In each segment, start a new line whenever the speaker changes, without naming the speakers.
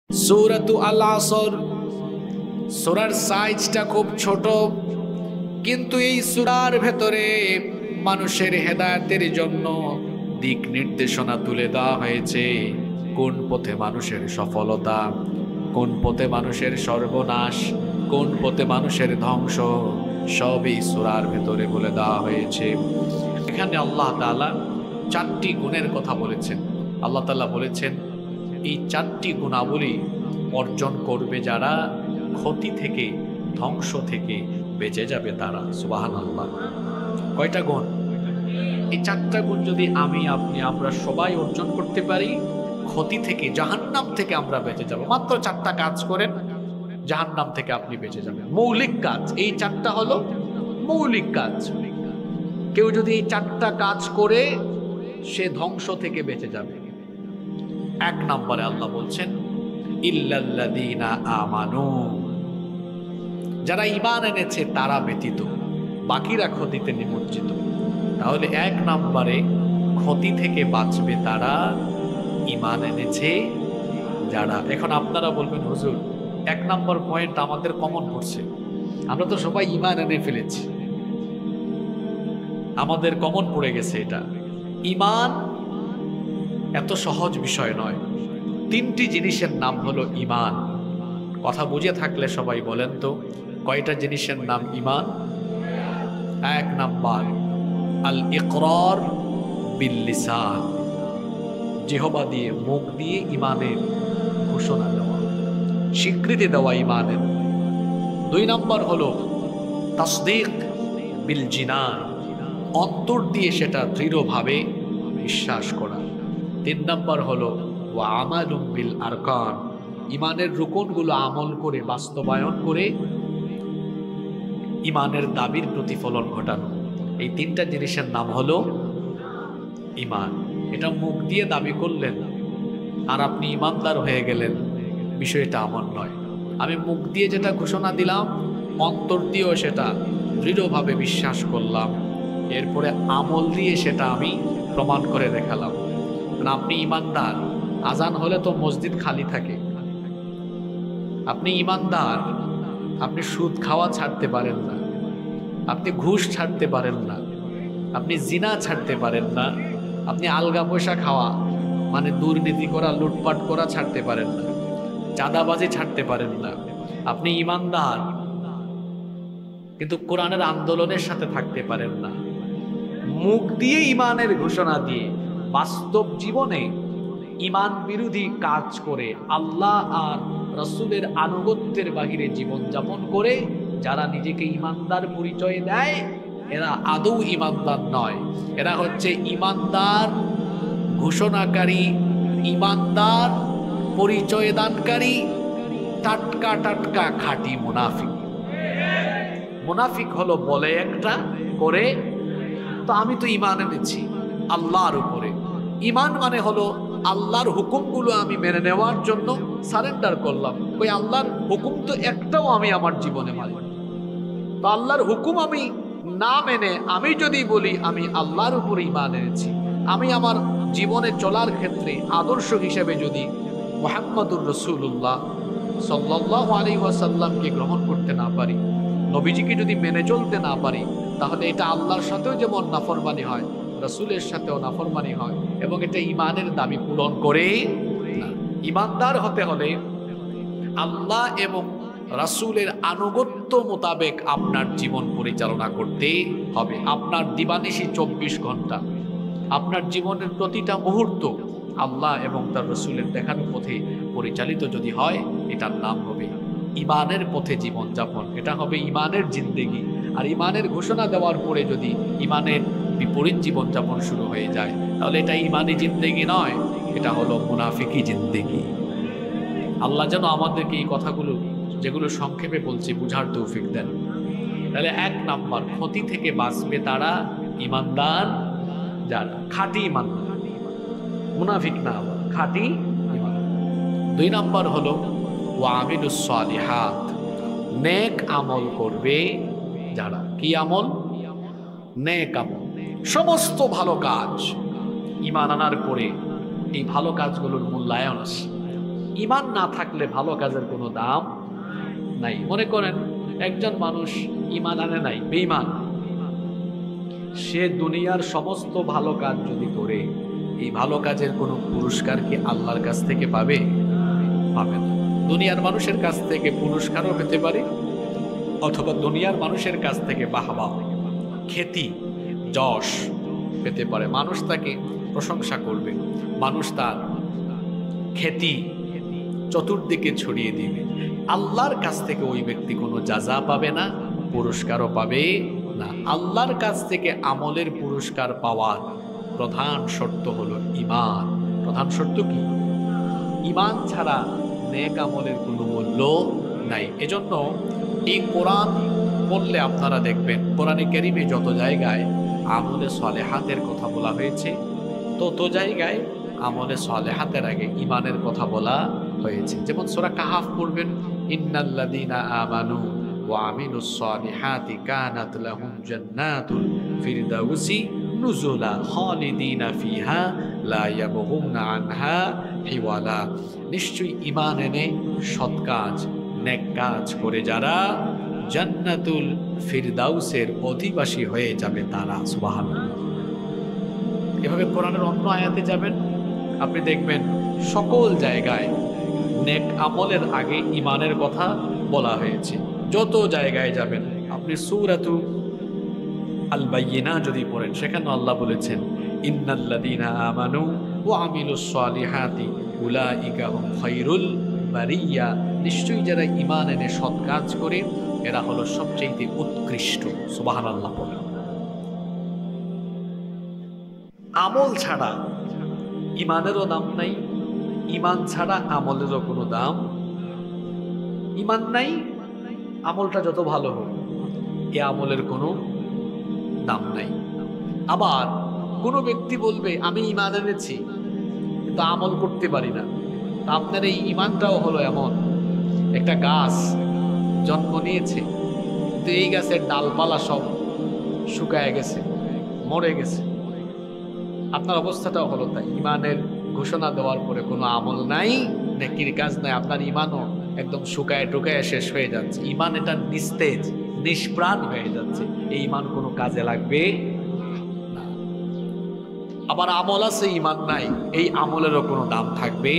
সূরাতু আল আসর, সূরার সাইজটা খুব ছোট, কিন্তু এই সূরার ভেতরে মানুষের হেদায়েতের জন্য দিক নির্দেশনা তুলে দেওয়া হয়েছে। কোন পথে মানুষের সফলতা, কোন পথে মানুষের সর্বনাশ, কোন পথে মানুষের ধ্বংস, সবই সূরার ভেতরে বলে দেওয়া হয়েছে। এখানে আল্লাহ তাআলা 4টি গুণের কথা বলেছেন। আল্লাহ তাআলা বলেছেন এই 4টি গুণাবলী অর্জন করবে যারা, ক্ষতি থেকে, ধ্বংস থেকে বেঁচে যাবে তারা। সুবহানাল্লাহ। কয়টা গুণ? এই 4টা গুণ যদি আমি, আপনি, আমরা সবাই অর্জন করতে পারি, ক্ষতি থেকে, জাহান্নাম থেকে আমরা বেঁচে যাব। মাত্র 4টা কাজ করেন, জাহান্নাম থেকে আপনি বেঁচে যাবেন। মৌলিক কাজ, এই 4টা হলো মৌলিক কাজ। কেউ যদি এই 4টা কাজ করে, সে ধ্বংস থেকে বেঁচে যাবে। 1 নম্বরে আল্লাহ বলছেন ইল্লাল্লাযীনা আমানু, যারা ঈমান এনেছে তারা ব্যতীত বাকিরা ক্ষতিতে নিমজ্জিত। তাহলে 1 নম্বরে ক্ষতি থেকে বাঁচবে তারা, ঈমান এনেছে যারা। এখন আপনারা বলবেন হুজুর 1 নম্বর পয়েন্ট আমাদের কমন পড়ছে, আমরা তো সবাই ঈমান এনে ফেলেছি, আমাদের কমন পড়ে গেছে। এটা ঈমান এত সহজ বিষয় নয়। 3টি জিনিসের নাম হলো ঈমান। কথা বুঝে থাকলে সবাই বলেন তো কয়টা জিনিসের নাম ঈমান? 1 নাম্বার আল ইকরার বিল লিসান, জিহবা দিয়ে, মুখ দিয়ে ঈমানের ঘোষণা দেওয়া, স্বীকৃতি দেওয়া ঈমানের। 2 নাম্বার হলো তাসদীক বিল জিনান, অন্তর দিয়ে সেটা দৃঢ়ভাবে বিশ্বাস করা। 3 নাম্বার হলো ওয়া আমালুম বিল আরকান, ঈমানের রুকনগুলো আমল করে, বাস্তবায়ন করে ঈমানের দাবির প্রতিফলন ঘটানো। এই 3টা জিনিসের নাম হলো ঈমান। এটা মুখ দিয়ে দাবি করলেন আর আপনি ঈমানদার হয়ে গেলেন, বিষয়টা এমন নয়। আমি মুখ দিয়ে যেটা ঘোষণা দিলাম, অন্তর দিয়েও সেটা দৃঢ়ভাবে বিশ্বাস করলাম, এরপরে আমল দিয়ে সেটা আমি প্রমাণ করে দেখালাম। না, আপনি ঈমানদার, আজান হলে তো মসজিদ খালি থাকে। আপনি ঈমানদার, আপনি সুদ খাওয়া ছাড়তে পারেন না, আপনি ঘুষ ছাড়তে পারেন না, আপনি জিনা ছাড়তে পারেন না, আপনি আলগা পয়সা খাওয়া মানে দুর্নীতি করা, লুটপাট করা ছাড়তে পারেন না, চাঁদাবাজি ছাড়তে পারেন না। আপনি ঈমানদার, কিন্তু কোরআনের আন্দোলনের সাথে থাকতে পারেন না। মুখ দিয়ে ঈমানের ঘোষণা দিয়ে বাস্তব জীবনে ঈমান বিরোধী কাজ করে, আল্লাহ আর রাসূলের আনুগত্যের বাহিরে জীবন যাপন করে যারা নিজেকে ঈমানদার পরিচয় দেয়, এরা আদৌ ঈমানদার নয়। এরা হচ্ছে ঈমানদার ঘোষণাকারী, ঈমানদার পরিচয় দানকারী, টাটকা টাটকা খাঁটি মুনাফিক। মুনাফিক হলো বলে একটা, করে তো আমি তো ঈমান এনেছি আল্লাহর উপরে। ঈমান মানে হলো আল্লাহর হুকুমগুলো আমি মেনে নেওয়ার জন্য সারেন্ডার করলাম। ওই আল্লাহর হুকুম তো একটাও আমি আমার জীবনে মানি না। তো আল্লাহর হুকুম আমি না মেনে আমি যদি বলি আমি আল্লাহর উপরে ঈমান এনেছি, আমি আমার জীবনে চলার ক্ষেত্রে আদর্শ হিসেবে যদি মুহাম্মদুর রাসূলুল্লাহ সাল্লাল্লাহু আলাইহি ওয়াসাল্লামকে গ্রহণ করতে না পারি, নবীজিকে যদি মেনে চলতে না পারি, তাহলে এটা আল্লাহর সাথেও যেমন নাফরমানি হয়, রাসূলের সাথেও নাফরমানি হয়, এবং এটা ঈমানের দাবি পূরণ করে না। ঈমানদার হতে হলে আল্লাহ এবং রাসূলের আনুগত্য মোতাবেক আপনার জীবন পরিচালনা করতে হবে। আপনার দিবানিশি 24 ঘন্টা, আপনার জীবনের প্রতিটা মুহূর্ত আল্লাহ এবং তার রাসূলের দেখানো পথে পরিচালিত যদি হয়, এটার নাম হবে ঈমানের পথে জীবন যাপন। এটা হবে ঈমানের জিন্দেগি। আর ঈমানের ঘোষণা দেওয়ার পরে যদি ঈমানের বিপরীত জীবন যাপন শুরু হয়ে যায়, তাহলে এটা ঈমানি জিন্দেগি নয়, এটা হলো মুনাফিকি জিন্দেগি। আল্লাহ যেন আমাদেরকে এই কথাগুলো, যেগুলো সংক্ষেপে বলছি, বুঝার তৌফিক দেন। তাহলে 1 নাম্বার, ক্ষতি থেকে বাঁচবে তারা, ঈমানদার যারা, খাঁটি ঈমানদার, মুনাফিক না, খাঁটি ঈমান। 2 নাম্বার হলো ওয়া আমিলুস সালিহাত, নেক আমল করবে যারা। কি আমল? নেক আমল, সমস্ত ভালো কাজ। ঈমান আনার পরে এই ভালো কাজগুলোর মূল্যায়ন আছে। ইমান না থাকলে ভালো কাজের কোনো দাম নাই। মনে করেন একজন মানুষ ইমান আনে নাই, বেঈমান, সে দুনিয়ার সমস্ত ভালো কাজ যদি করে, এই ভালো কাজের কোনো পুরস্কার কি আল্লাহর কাছ থেকে পাবে? পাবে না। দুনিয়ার মানুষের কাছ থেকে পুরস্কারও পেতে পারে, অথবা দুনিয়ার মানুষের কাছ থেকে বাহবা, খ্যাতি, যশ পেতে পারে। মানুষ তাকে প্রশংসা করবে, মানুষ তার খ্যাতি চতুর্দিকে ছড়িয়ে দিবে। আল্লাহর কাছ থেকে ওই ব্যক্তি কোনো জাযা পাবে না, পুরস্কারও পাবে না। আল্লাহর কাছ থেকে আমলের পুরস্কার পাওয়ার প্রধান শর্ত হলো ঈমান। প্রধান শর্ত কি? ঈমান ছাড়া নেক আমলের কোনো মূল্য নাই। এজন্য এই কোরআন পড়লে আপনারা দেখবেন, কোরআনে কারীমে যত জায়গায় আমলে সালেহাতের কথা বলা হয়েছে, তত জায়গায় আমলে সালেহাতের আগে ঈমানের কথা বলা হয়েছে। যেমন সূরা কাহাফ পড়বেন, ইন্নাল্লাযীনা আমানু ওয়া আমিলুস সালিহাতি কানাত লাহুম জান্নাতুল ফিরদাউসি নুজুলা খালিদিনা ফিহা লা ইয়াবগুনা আনহা হিওয়ালা। নিশ্চয়ই ঈমান এনে সৎ কাজ, নেক কাজ করে যারা জান্নাতুল ফিরদাউসের অধিবাসী হয়ে যাবে তারা। সুবহানাল্লাহ। এভাবে কোরআনের অন্য আয়াতে যাবেন, আপনি দেখবেন সকল জায়গায় নেক আমলের আগে ঈমানের কথা বলা হয়েছে। যত জায়গায় যাবেন আপনি সূরাতু আল বাইয়িনা যদি পড়েন, সেখানে আল্লাহ বলেছেন ইন্নাল্লাযীনা আমানু ওয়া আমিলুস সালিহাতি উলাইকা হুম খায়রুল বারিয়া। নিশ্চয়ই যারা ঈমান এনে সৎ কাজ করে এরা হলো সবচেয়ে উৎকৃষ্ট। সুবহানাল্লাহ। বলেন আমল ছাড়া ঈমানেরও দাম নাই, ঈমান ছাড়া আমলেরও কোনো দাম। ঈমান নাই, আমলটা যত ভালো হোক এ আমলের কোনো দাম নাই। আবার কোনো ব্যক্তি বলবে আমি ঈমান এনেছি কিন্তু আমল করতে পারি না। তা আপনার এই ঈমানটাও হলো এমন, একটা গাছ জন্ম নিয়েছে কিন্তু এই গাছের ডালপালা সব শুকায় গেছে, মরে গেছে। আপনার অবস্থাটাও হলো তাই। ঈমানের ঘোষণা দেওয়ার পরে কোনো আমল নাই, নেকির কাজ নাই, আপনার ঈমানও একদম শুকায় টুকায় শেষ হয়ে যাচ্ছে। ঈমান এটা নিস্তেজ, নিষ্প্রাণ হয়ে যাচ্ছে। এই ঈমান কোনো কাজে লাগবে না। আবার আমল আছে, ঈমান নাই, এই আমলেরও কোনো দাম থাকবে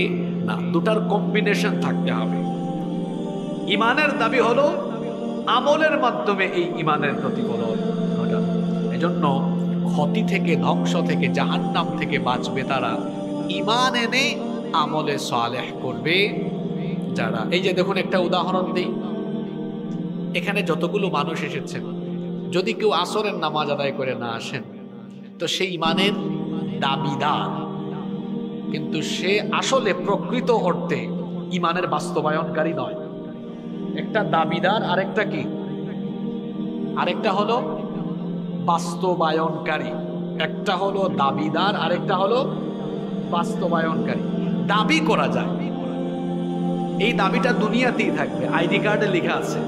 না। দুটার কম্বিনেশন থাকতে হবে। ঈমানের দাবি হলো আমলের মাধ্যমে এই ঈমানের প্রতিফলন ঘটানো। এজন্য ক্ষতি থেকে, ধ্বংস থেকে, জাহান্নাম থেকে বাঁচবে তারা ঈমান এনে আমলে সালেহ করবে যারা। এই যে দেখুন, একটা উদাহরণ দিই। এখানে যতগুলো মানুষ এসেছেন, যদি কেউ আসরের নামাজ আদায় করে না আসেন তো সেই ঈমানের দাবিদার, কিন্তু সে আসলে প্রকৃত অর্থে ঈমানের বাস্তবায়নকারী নয়। একটা দাবিদার, আরেকটা কি? আরেকটা হলো বাস্তবায়নকারী। একটা হলো দাবিদার, আরেকটা হলো বাস্তবায়নকারী। দাবি করা যায়, এই দাবিটা দুনিয়াতেই থাকবে, আইডি কার্ডে লেখা আছে,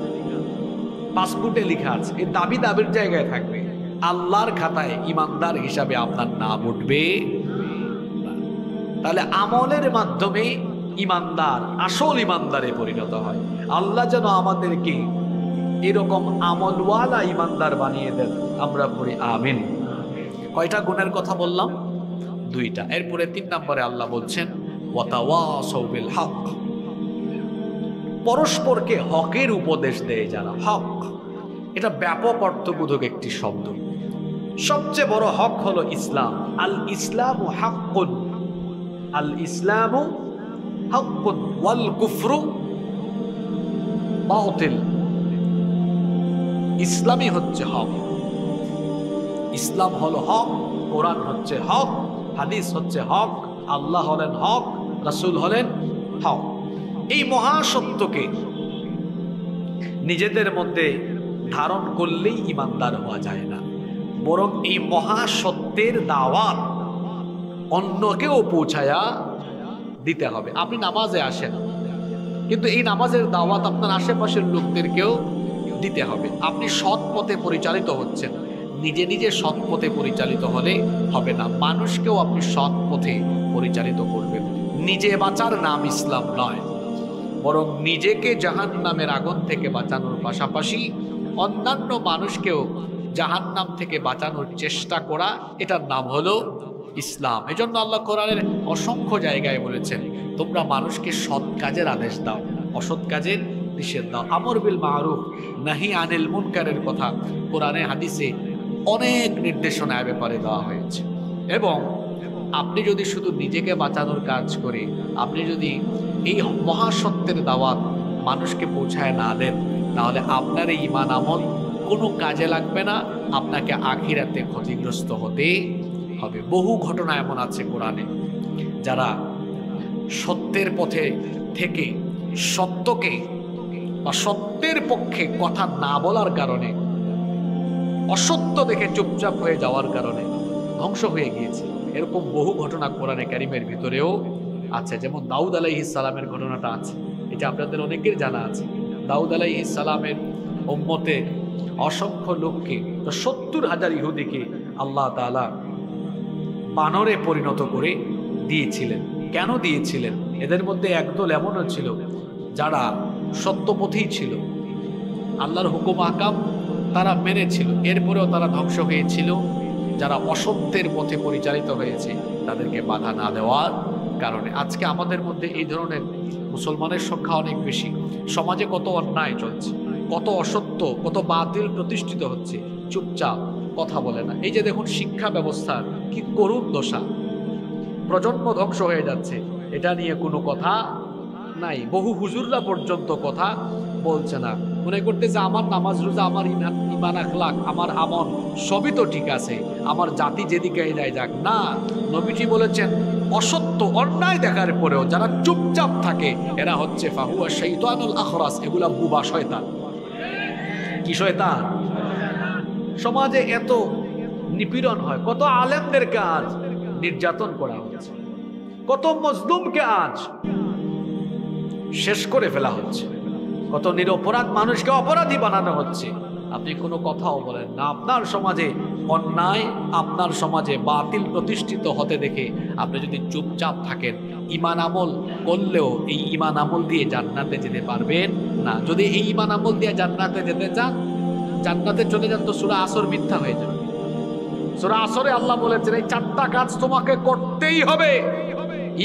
পাসপোর্টে লেখা আছে, এই দাবি দাবির জায়গায় থাকবে। আল্লাহর খাতায় ইমানদার হিসাবে আপনার নাম উঠবে। তাহলে আমলের মাধ্যমে ইমানদার আসল ইমানদারে পরিণত হয়। আল্লাহ যেন আমাদেরকে এরকম আমলওয়ালা ইমানদার বানিয়ে দেন। আমরা পড়ি আমিন। কয়টা গুণের কথা বললাম? দুইটা। এরপরে 3 নম্বরে আল্লাহ বলছেন ওয়াতাওয়াসাউ বিল হক, পরস্পরকে হকের উপদেশ দেয় যারা। হক এটা ব্যাপক অর্থবোধক একটি শব্দ। সবচেয়ে বড় হক হলো ইসলাম। আল ইসলামু হাক্কুন, আল ইসলামু হাক্কুন ওয়াল কুফরু বাতিল। ইসলামই হচ্ছে হক। ইসলাম হলো হক, কোরআন হচ্ছে হক, হাদিস হচ্ছে হক, আল্লাহ হলেন হক, রাসূল হলেন হক। এই মহাসত্যকে নিজেদের মধ্যে ধারণ করলেই ইমানদার হওয়া যায় না, বরং এই মহাসত্যের দাওয়াত অন্যকেও পৌঁছায়া দিতে হবে। আপনি নামাজে আসেন, কিন্তু এই নামাজের দাওয়াত আপনার আশেপাশের লোকদেরকেও দিতে হবে। আপনি সৎ পথে পরিচালিত হচ্ছেন, নিজে নিজে সৎ পথে পরিচালিত হলে হবে না, মানুষকেও আপনি সৎ পথে পরিচালিত করবেন। নিজে বাঁচার নাম ইসলাম নয়, বরং নিজেকে জাহান্নামের আগুন থেকে বাঁচানোর পাশাপাশি অন্যান্য মানুষকেও জাহান্নাম থেকে বাঁচানোর চেষ্টা করা, এটার নাম হলো ইসলাম। এজন্য আল্লাহ কোরআনের অসংখ্য জায়গায় বলেছেন, তোমরা মানুষকে সৎ কাজের আদেশ দাও, অসৎ কাজের নিষেধ দাও। আমর বিল মারুফ নাহি আনিল মুনকারের কথা কোরআনে হাদিসে অনেক নির্দেশনা এ ব্যাপারে দেওয়া হয়েছে। এবং আপনি যদি শুধু নিজেকে বাঁচানোর কাজ করে আপনি যদি এই মহাসত্যের দাওয়াত মানুষকে পৌঁছায় না দেন, তাহলে আপনার এই ঈমান আমল কোনো কাজে লাগবে না, আপনাকে আখিরাতে ক্ষতিগ্রস্ত হতে হবে। বহু ঘটনা এমন আছে কোরআনে, যারা সত্যের পথে থেকে সত্যকে বা সত্যের পক্ষে কথা না বলার কারণে, অসত্য দেখে চুপচাপ হয়ে যাওয়ার কারণে ধ্বংস হয়ে গিয়েছে। এরকম বহু ঘটনা কোরআনে কারিমের ভিতরেও আছে। যেমন দাউদ আলাইহিস সালামের ঘটনাটা আছে, এটা আপনাদের অনেকের জানা আছে। দাউদ আলাইহিস সালামের উম্মতে অসংখ্য লোককে, 70,000 ইহুদিকে আল্লাহ তাআলা বানরে পরিণত করে দিয়েছিলেন। কেন দিয়েছিলেন? এদের মধ্যে একদল এমনও ছিল যারা সত্যপথেই ছিল, আল্লাহর হুকুম আকাম তারা মেনেছিল, এরপরেও তারা ধ্বংস হয়েছিল। যারা অসত্যের পথে পরিচালিত হয়েছে তাদেরকে বাধা না দেওয়ার কারণে। আজকে আমাদের মধ্যে এই ধরনের মুসলমানের সংখ্যা অনেক বেশি। সমাজে কত অন্যায় চলছে, কত অসত্য, কত বাতিল প্রতিষ্ঠিত হচ্ছে, চুপচাপ কথা বলে না। এই যে দেখুন শিক্ষা ব্যবস্থার কি করুণ দশা, প্রজন্ম ধ্বংস হয়ে যাচ্ছে, এটা নিয়ে কোনো কথা নাই। বহু হুজুররা পর্যন্ত কথা বলছে না, মনে করতেছে আমার নামাজ রোজা, আমার ঈমান আখলাক, আমার আমল সবই তো ঠিক আছে, আমার জাতি যেদিকে যায় যাক। না, নবীজি বলেছেন অসত্য অন্যায় দেখার পরেও যারা চুপচাপ থাকে এরা হচ্ছে ফাহুয়া শাইতানুল আখরাস, এগুলা বুবা শয়তান। কি শয়তান? সমাজে এত নিপীড়ন হয়, কত আলেমদেরকে আজ নির্যাতন করা হচ্ছে, কত মজলুমকে আজ শেষ করে ফেলা হচ্ছে, কত নিরপরাধ মানুষকে অপরাধী বানানো হচ্ছে। আপনি কোনো কথাও বলেন না। আপনার সমাজে অন্যায়, আপনার সমাজে বাতিল প্রতিষ্ঠিত হতে দেখে আপনি যদি চুপচাপ থাকেন, ঈমান আমল করলেও এই ঈমান আমল দিয়ে জান্নাতে যেতে পারবেন না। যদি এই ঈমান আমল দিয়ে জান্নাতে যেতে চান, জান্নাতে চলে যান, তো সূরা আসর মিথ্যা হয়ে যাবে। সূরা আসরে আল্লাহ বলেছেন এই 4টা কাজ তোমাকে করতেই হবে।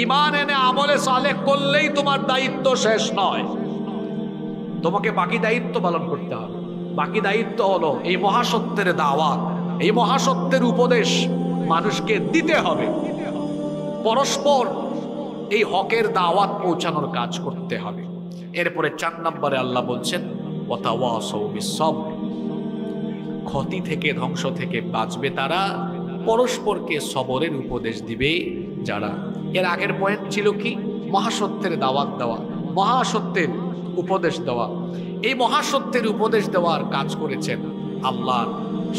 ঈমান এনে আমলে সালেহ করলেই তোমার দায়িত্ব শেষ নয়, তোমাকে বাকি দায়িত্ব পালন করতে হবে। বাকি দায়িত্ব হলো এই মহাসত্যের দাওয়াত, এই মহাসত্যের উপদেশ মানুষকে দিতে হবে, পরস্পর এই হকের দাওয়াত পৌঁছানোর কাজ করতে হবে। এরপরে 4 নম্বরে আল্লাহ বলছেন ওয়াতাওয়াসাউ বিসসবর, ক্ষতি থেকে ধ্বংস থেকে বাঁচবে তারা, পরস্পরকে সবরের উপদেশ দিবে যারা। এর আগের পয়েন্ট ছিল কি? মহাসত্যের দাওয়াত দেওয়া, মহাসত্যের উপদেশ দেওয়া। এই মহাসত্যের উপদেশ দেওয়ার কাজ করেছেন আল্লাহর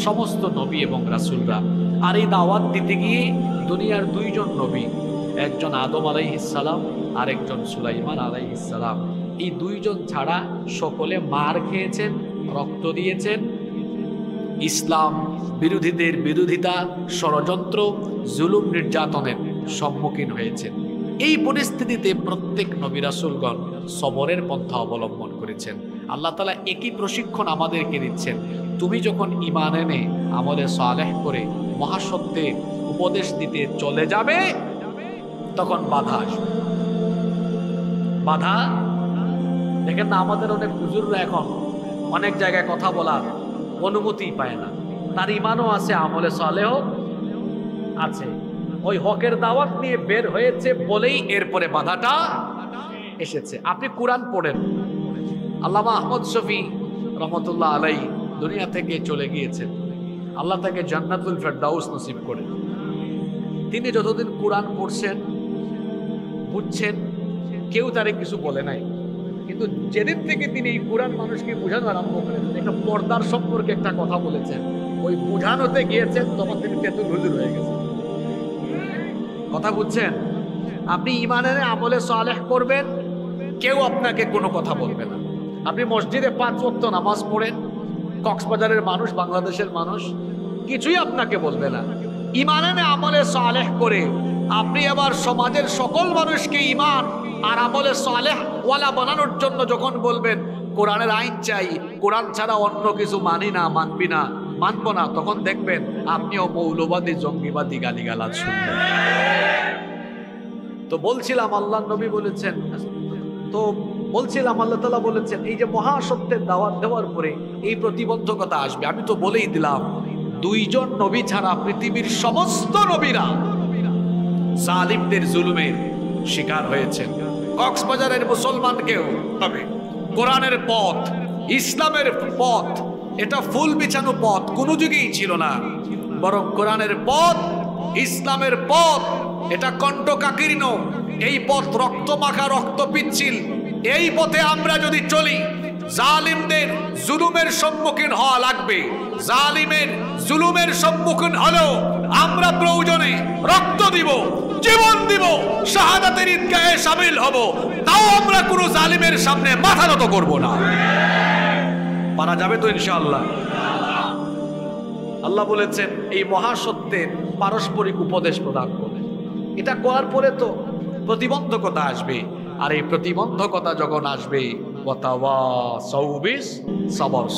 সমস্ত নবী এবং রাসূলরা। আর এই দাওয়াত দিতে গিয়ে দুনিয়ার 2 জন নবী, একজন আদম আলাইহিস সালাম আর একজন সুলাইমান আলাইহিস সালাম, এই 2 জন ছাড়া সকলে মার খেয়েছেন, রক্ত দিয়েছেন, ইসলাম বিরোধীদের বিরোধিতা, ষড়যন্ত্র, জুলুম, নির্যাতনের সম্মুখীন হয়েছেন। এই পরিস্থিতিতে প্রত্যেক নবী রাসূলগণ সবরের পন্থা অবলম্বন করেছেন। আল্লাহ তাআলা একই প্রশিক্ষণ আমাদেরকে দিচ্ছেন। তুমি যখন ঈমান এনে আমলে সালেহ করে মহাসত্যে উপদেশ দিতে চলে যাবে, তখন বাধা আসবে। বাধা দেখেন না, আমাদের অনেক হুজুররা এখন অনেক জায়গায় কথা বলার অনুমতি পায় না। তার ঈমানও আছে, আমলে সালেহ আছে, ওই হকের দাওয়াত নিয়ে বের হয়েছে বলেই এরপরে বাধাটা এসেছে। আপনি কোরআন পড়েন, আল্লামা আহমদ শফি রহমতুল্লাহ আলাইহি দুনিয়া থেকে চলে গিয়েছেন, আল্লাহ তাকে জান্নাতুল ফেরদাউস নসিব করেন। তিনি যতদিন কোরআন পড়ছেন, বুঝছেন, কেউ তারে কিছু বলে নাই, কিন্তু যেদিন থেকে তিনি এই কোরআন মানুষকে বোঝানো আরম্ভ করেছেন, একটা পর্দার সম্পর্কে একটা কথা বলেছেন, ওই বোঝানোতে গিয়েছেন, তখন তিনি তেতুল হুজুর হয়ে গেছেন। কথা বুঝছেন? আপনি ঈমানের আমলে সালেহ করবেন, কেউ আপনাকে কোনো কথা বলবে না। আপনি মসজিদে 5 ওয়াক্ত নামাজ পড়েন, কক্সবাজারের মানুষ, বাংলাদেশের মানুষ কিছুই আপনাকে বলবে না। ঈমানের আমলে সালেহ করে আপনি আবার সমাজের সকল মানুষকে ঈমান আর আমলে সালেহ ওয়ালা বানানোর জন্য যখন বলবেন কোরআনের আইন চাই, কোরআন ছাড়া অন্য কিছু মানি না, মানবি না, মানবো না, তখন দেখবেন আপনিও মৌলবাদী জঙ্গিবাদী গালিগালাজ শুনবেন। তো বলছিলাম আল্লাহ নবী বলেছেন, আল্লাহ তাআলা বলেছেন এই যে মহাসত্যের দাওয়াত দেওয়ার পরে এই প্রতিবন্ধকতা আসবে। আমি তো বলেই দিলাম, দুইজন নবী ছাড়া পৃথিবীর সমস্ত নবীরা জালিমদের জুলুমের শিকার হয়েছেন। কক্সবাজারের মুসলমানকেও হবে কোরআনের পথ, ইসলামের পথ, এটা ফুল বিছানো পথ কোনো যুগেই ছিল না, বরং কোরআনের পথ, ইসলামের পথ এটা কণ্ঠকাকীর্ণ। এই পথ রক্ত মাখা, রক্ত পিচ্ছিল। এই পথে আমরা যদি চলি, জালিমদের জুলুমের সম্মুখীন হওয়া লাগবে। জালিমের জুলুমের সম্মুখীন হলেও আমরা প্রয়োজনে রক্ত দিব, জীবন দিব, শাহাদাতের ঈদগাহে শামিল হব, তাও আমরা কোনো জালিমের সামনে মাথা নত করব না। পারা যাবে তো ইনশাআল্লাহ? আল্লাহ বলেছেন এই মহাসত্যের পারস্পরিক উপদেশ প্রদান করবেন। এটা করার পরে তো প্রতিবন্ধকতা আসবে, আর এই প্রতিবন্ধকতা যখন আসবে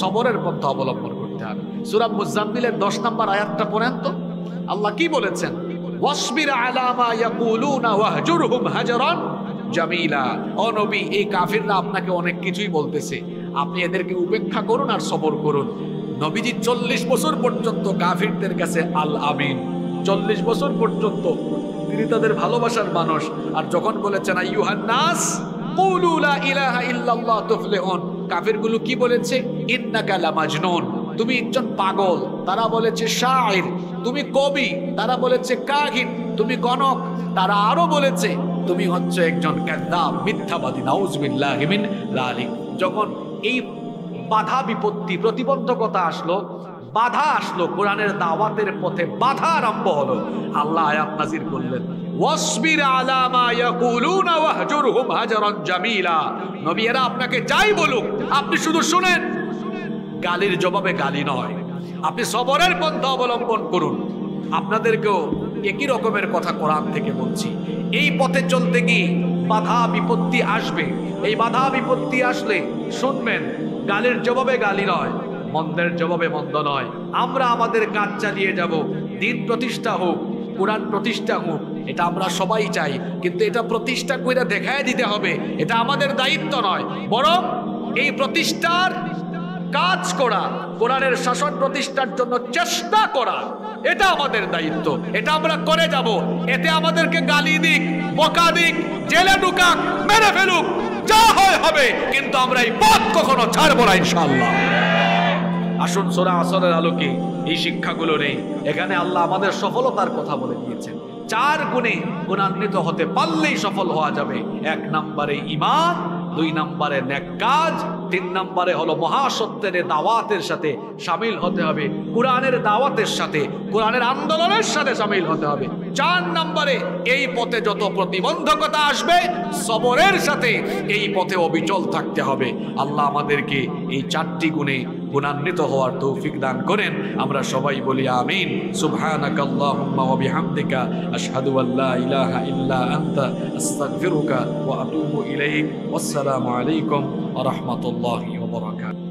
সবরের পন্থা অবলম্বন করতে হবে। সূরা মুজাম্মিলের 10 নম্বর আয়াতটা পড়েন তো, আল্লাহ কি বলেছেন? ওয়াসবির আলা মা ইয়াকুলুনা ওয়াহজুরহুম হাজরান জামিলা। ও নবী, এই কাফিররা আপনাকে অনেক কিছুই বলতেছে, আপনি এদেরকে উপেক্ষা করুন আর সবর করুন। নবীজি 40 বছর পর্যন্ত কাফিরদের কাছে আল আমিন, 40 বছর পর্যন্ত তিনি তাদের ভালোবাসার মানুষ। আর যখন বলেছেন আইয়ুহান নাস কুলু লা ইলাহা ইল্লাল্লাহ তুফলিহুন, কাফিরগুলো কি বলেছে? ইন্নাকা লামাজনুন, তুমি একজন পাগল। তারা বলেছে শাইর, তুমি কবি। তারা বলেছে কাহিন, তুমি গণক। তারা আরো বলেছে তুমি হচ্ছে একজন কাযযাব, মিথ্যাবাদী। নাউযুবিল্লাহি মিন যালিক। যখন এই বাধা বিপত্তি প্রতিবন্ধকতা আসলো, বাধা আসলো, কোরআনের দাওয়াতের পথে বাধা আরম্ভ হলো, আল্লাহ আয়াত নাযিল করলেন ওয়াসবির আলা মা ইয়াকুলুনা ওয়াহজুরহুম হাজরান জামিলা। নবী এরা আপনাকে যাই বলুক আপনি শুধু শুনেন, গালির জবাবে গালি নয়, আপনি সবরের পন্থা অবলম্বন করুন। আপনাদেরকেও একই রকমের কথা কোরআন থেকে বলছি। এই পথে চলতে গিয়ে বাধা বিপত্তি আসবে। এই বাধা বিপত্তি আসলে শুনবেন, গালির জবাবে গালি নয়, মন্দের জবাবে মন্দ নয়। আমরা আমাদের কাজ চালিয়ে যাব, দিন প্রতিষ্ঠা হোক, কোরআন প্রতিষ্ঠা হোক, এটা আমরা সবাই চাই। কিন্তু এটা প্রতিষ্ঠা করে দেখায় দিতে হবে, এটা আমাদের দায়িত্ব নয়, বরং এই প্রতিষ্ঠার কাজ করা, কোরআনের শাসন প্রতিষ্ঠার জন্য চেষ্টা করা, এটা আমাদের দায়িত্ব। এটা আমরা করে যাব। এতে আমাদেরকে গালি দিক, বকা দিক, জেলে ঢুকাক, মেরে ফেলুক, যা হয় হবে, কিন্তু আমরা এই পথ কখনো ছাড়বো না ইনশাআল্লাহ। আসুন সূরা আসরের আলোকে এই শিক্ষাগুলো নেই। এখানে আল্লাহ আমাদের সফলতার কথা বলে দিয়েছেন। 4 গুণে গুণান্বিত হতে পারলেই সফল হওয়া যাবে। 1 নম্বরে ঈমান, 2 নম্বরে নেক কাজ, 3 নম্বরে হলো মহাসত্যের দাওয়াতের সাথে শামিল হতে হবে, কোরআনের দাওয়াতের সাথে, কোরআনের আন্দোলনের সাথে শামিল হতে হবে। 4 নম্বরে এই পথে যত প্রতিবন্ধকতা আসবে সবরের সাথে এই পথে অবিচল থাকতে হবে। আল্লাহ আমাদেরকে এই 4টি গুণে গুণান্বিত হওয়ার তৌফিক দান করেন। আমরা সবাই বলি আমিন। সুবহানাকাল্লাহুম্মা ওয়া বিহামদিকা আশহাদু আল্লা ইলাহা ইল্লা আনতা আস্তাগফিরুকা ওয়া আতুবু ইলাইক। ওয়াসসালামু আলাইকুম ওয়া রাহমাতুল্লাহি ওয়া বারাকাতুহু।